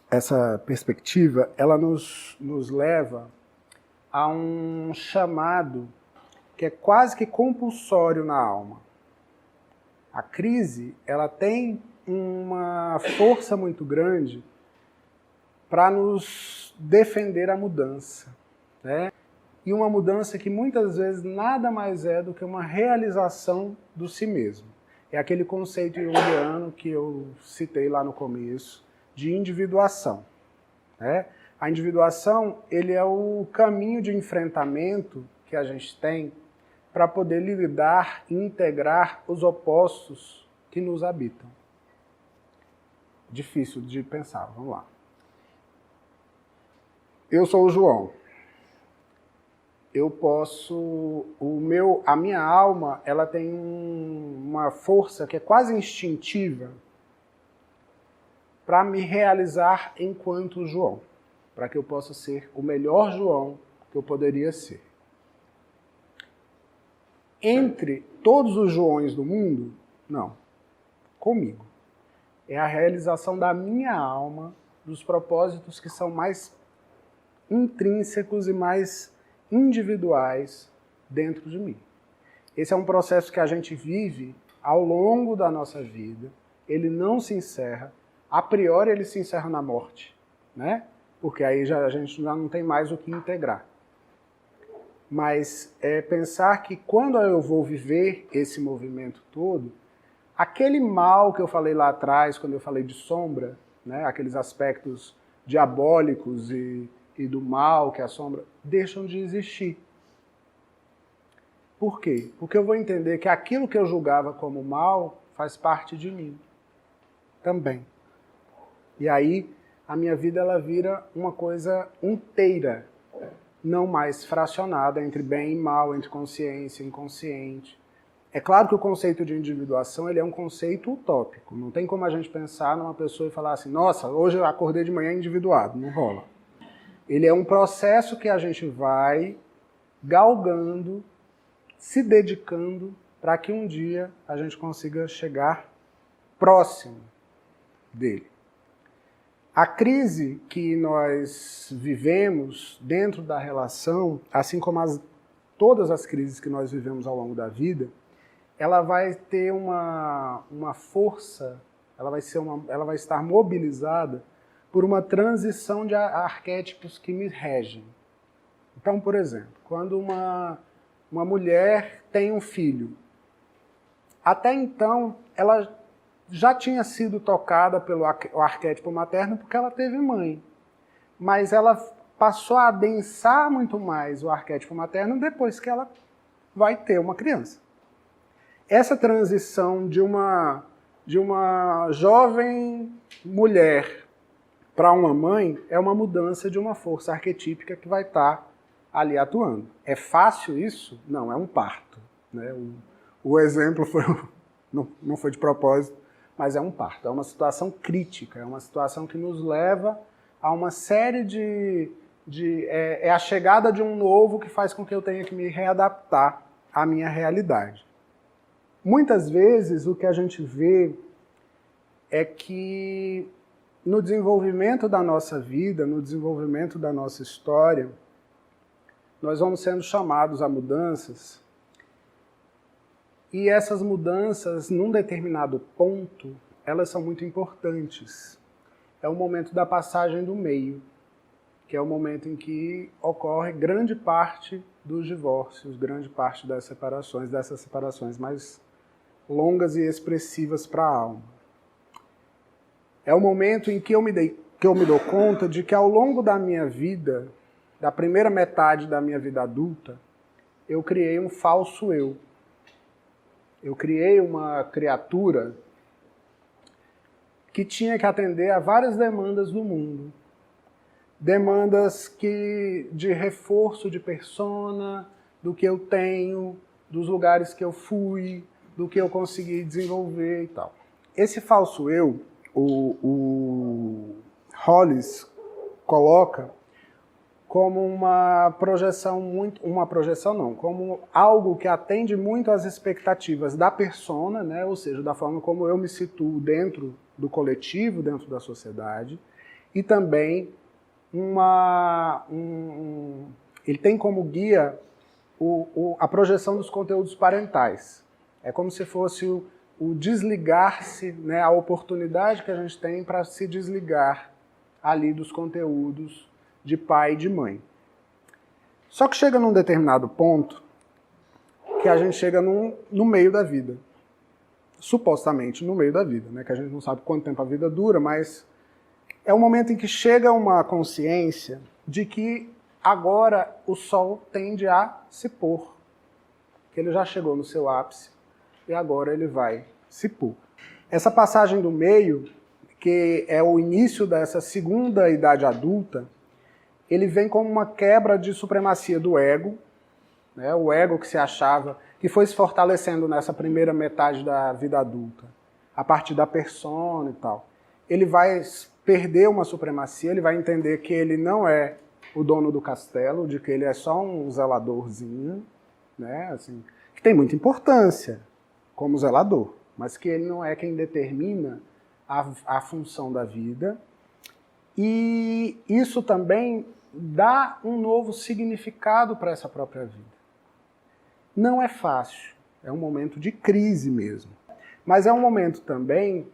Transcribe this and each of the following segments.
Essa perspectiva, ela nos leva a um chamado que é quase que compulsório na alma. A crise, ela tem uma força muito grande para nos defender a mudança, né? E uma mudança que muitas vezes nada mais é do que uma realização do si mesmo. É aquele conceito junguiano que eu citei lá no começo, de individuação, né? A individuação, ele é o caminho de enfrentamento que a gente tem para poder lidar e integrar os opostos que nos habitam. Difícil de pensar, vamos lá. Eu sou o João. Eu posso, a minha alma, ela tem uma força que é quase instintiva para me realizar enquanto João, para que eu possa ser o melhor João que eu poderia ser. Entre todos os Joões do mundo, não, comigo. É a realização da minha alma, dos propósitos que são mais intrínsecos e mais individuais dentro de mim. Esse é um processo que a gente vive ao longo da nossa vida, ele não se encerra, a priori ele se encerra na morte, né? Porque aí a gente já não tem mais o que integrar. Mas é pensar que quando eu vou viver esse movimento todo, aquele mal que eu falei lá atrás, quando eu falei de sombra, né? Aqueles aspectos diabólicos e do mal que a sombra, deixam de existir. Por quê? Porque eu vou entender que aquilo que eu julgava como mal faz parte de mim também. E aí a minha vida ela vira uma coisa inteira, não mais fracionada entre bem e mal, entre consciência e inconsciente. É claro que o conceito de individuação ele é um conceito utópico. Não tem como a gente pensar numa pessoa e falar assim, nossa, hoje eu acordei de manhã individuado. Não rola. Ele é um processo que a gente vai galgando, se dedicando, para que um dia a gente consiga chegar próximo dele. A crise que nós vivemos dentro da relação, assim como todas as crises que nós vivemos ao longo da vida, ela vai ter uma força, ela vai estar mobilizada por uma transição de arquétipos que me regem. Então, por exemplo, quando uma mulher tem um filho, até então ela já tinha sido tocada pelo arquétipo materno porque ela teve mãe. Mas ela passou a adensar muito mais o arquétipo materno depois que ela vai ter uma criança. Essa transição de uma jovem mulher para uma mãe é uma mudança de uma força arquetípica que vai estar ali atuando. É fácil isso? Não, é um parto, né? O exemplo não foi de propósito, mas é um parto. É uma situação crítica, é uma situação que nos leva a uma série é a chegada de um novo que faz com que eu tenha que me readaptar à minha realidade. Muitas vezes o que a gente vê é que no desenvolvimento da nossa vida, no desenvolvimento da nossa história, nós vamos sendo chamados a mudanças e essas mudanças, num determinado ponto, elas são muito importantes. É o momento da passagem do meio, que é o momento em que ocorre grande parte dos divórcios, grande parte das separações, dessas separações mais longas e expressivas para a alma. É o momento em que eu me dou conta de que ao longo da minha vida, da primeira metade da minha vida adulta, eu criei um falso eu. Eu criei uma criatura que tinha que atender a várias demandas do mundo. Demandas de reforço de persona, do que eu tenho, dos lugares que eu fui, do que eu consegui desenvolver e tal. Esse falso eu, o Hollis coloca como como algo que atende muito às expectativas da persona, né? Ou seja, da forma como eu me situo dentro do coletivo dentro da sociedade e também ele tem como guia a projeção dos conteúdos parentais. É como se fosse o desligar-se, né, a oportunidade que a gente tem para se desligar ali dos conteúdos de pai e de mãe. Só que chega num determinado ponto que a gente chega no meio da vida. Supostamente no meio da vida, né, que a gente não sabe quanto tempo a vida dura, mas é o momento em que chega uma consciência de que agora o sol tende a se pôr, que ele já chegou no seu ápice e agora ele vai se pôr. Essa passagem do meio, que é o início dessa segunda idade adulta, ele vem como uma quebra de supremacia do ego, né, o ego que se achava, que foi se fortalecendo nessa primeira metade da vida adulta, a partir da persona e tal. Ele vai perder uma supremacia, ele vai entender que ele não é o dono do castelo, de que ele é só um zeladorzinho, né, assim, que tem muita importância como zelador, mas que ele não é quem determina a função da vida. E isso também dá um novo significado para essa própria vida. Não é fácil, é um momento de crise mesmo, mas é um momento também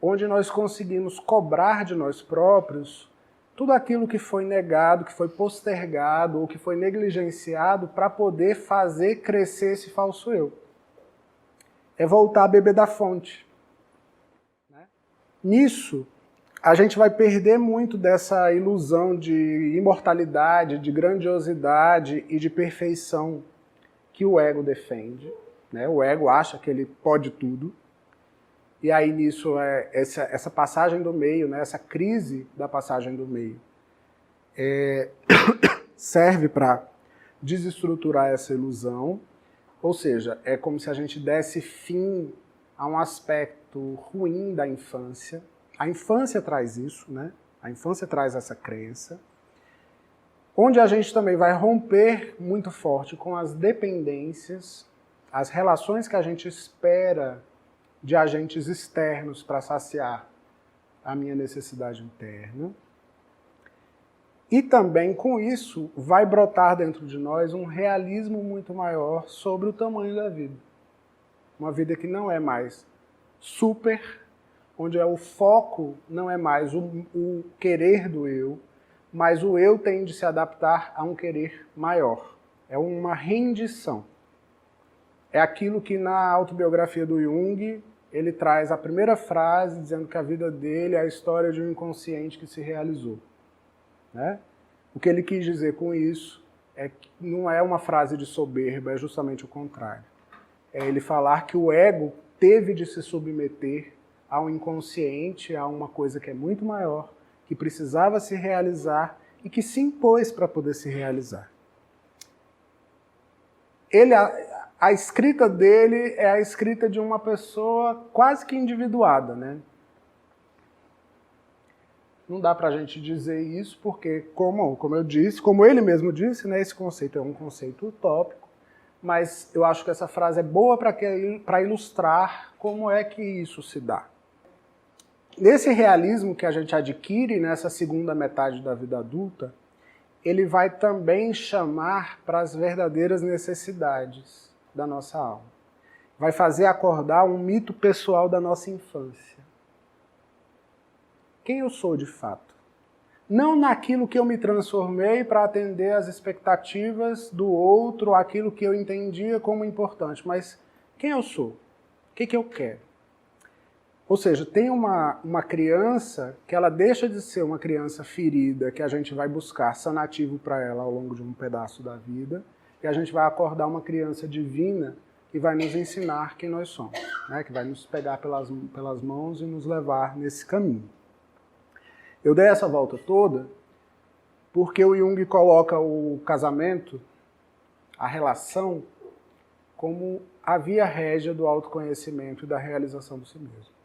onde nós conseguimos cobrar de nós próprios tudo aquilo que foi negado, que foi postergado ou que foi negligenciado para poder fazer crescer esse falso eu. É voltar a beber da fonte. Nisso, a gente vai perder muito dessa ilusão de imortalidade, de grandiosidade e de perfeição que o ego defende. Né? O ego acha que ele pode tudo. E aí nisso, essa passagem do meio, né? Essa crise da passagem do meio, serve para desestruturar essa ilusão. Ou seja, é como se a gente desse fim a um aspecto ruim da infância. A infância traz isso, né? A infância traz essa crença. Onde a gente também vai romper muito forte com as dependências, as relações que a gente espera de agentes externos para saciar a minha necessidade interna. E também, com isso, vai brotar dentro de nós um realismo muito maior sobre o tamanho da vida. Uma vida que não é mais super, onde o foco não é mais o querer do eu, mas o eu tem de se adaptar a um querer maior. É uma rendição. É aquilo que na autobiografia do Jung, ele traz a primeira frase dizendo que a vida dele é a história de um inconsciente que se realizou. Né? O que ele quis dizer com isso é que não é uma frase de soberba, é justamente o contrário. É ele falar que o ego teve de se submeter ao inconsciente, a uma coisa que é muito maior, que precisava se realizar e que se impôs para poder se realizar. A escrita dele é a escrita de uma pessoa quase que individuada, né? Não dá para a gente dizer isso porque, como eu disse, como ele mesmo disse, né, esse conceito é um conceito utópico, mas eu acho que essa frase é boa para ilustrar como é que isso se dá. Nesse realismo que a gente adquire nessa segunda metade da vida adulta, ele vai também chamar para as verdadeiras necessidades da nossa alma. Vai fazer acordar um mito pessoal da nossa infância. Quem eu sou de fato? Não naquilo que eu me transformei para atender às expectativas do outro, aquilo que eu entendia como importante, mas quem eu sou? O que eu quero? Ou seja, tem uma criança que ela deixa de ser uma criança ferida, que a gente vai buscar sanativo para ela ao longo de um pedaço da vida, e a gente vai acordar uma criança divina que vai nos ensinar quem nós somos, né? Que vai nos pegar pelas mãos e nos levar nesse caminho. Eu dei essa volta toda porque o Jung coloca o casamento, a relação, como a via régia do autoconhecimento e da realização de si mesmo.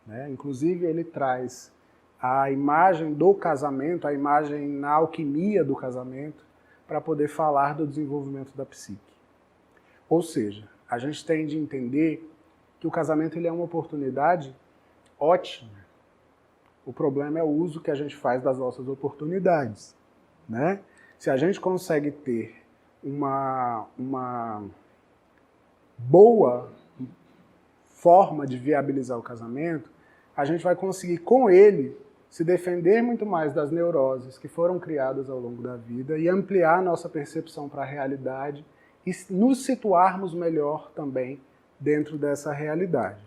Né? Inclusive, ele traz a imagem do casamento, a imagem na alquimia do casamento, para poder falar do desenvolvimento da psique. Ou seja, a gente tem de entender que o casamento ele é uma oportunidade ótima. O problema é o uso que a gente faz das nossas oportunidades, né? Se a gente consegue ter uma boa forma de viabilizar o casamento, a gente vai conseguir, com ele, se defender muito mais das neuroses que foram criadas ao longo da vida e ampliar a nossa percepção para a realidade e nos situarmos melhor também dentro dessa realidade.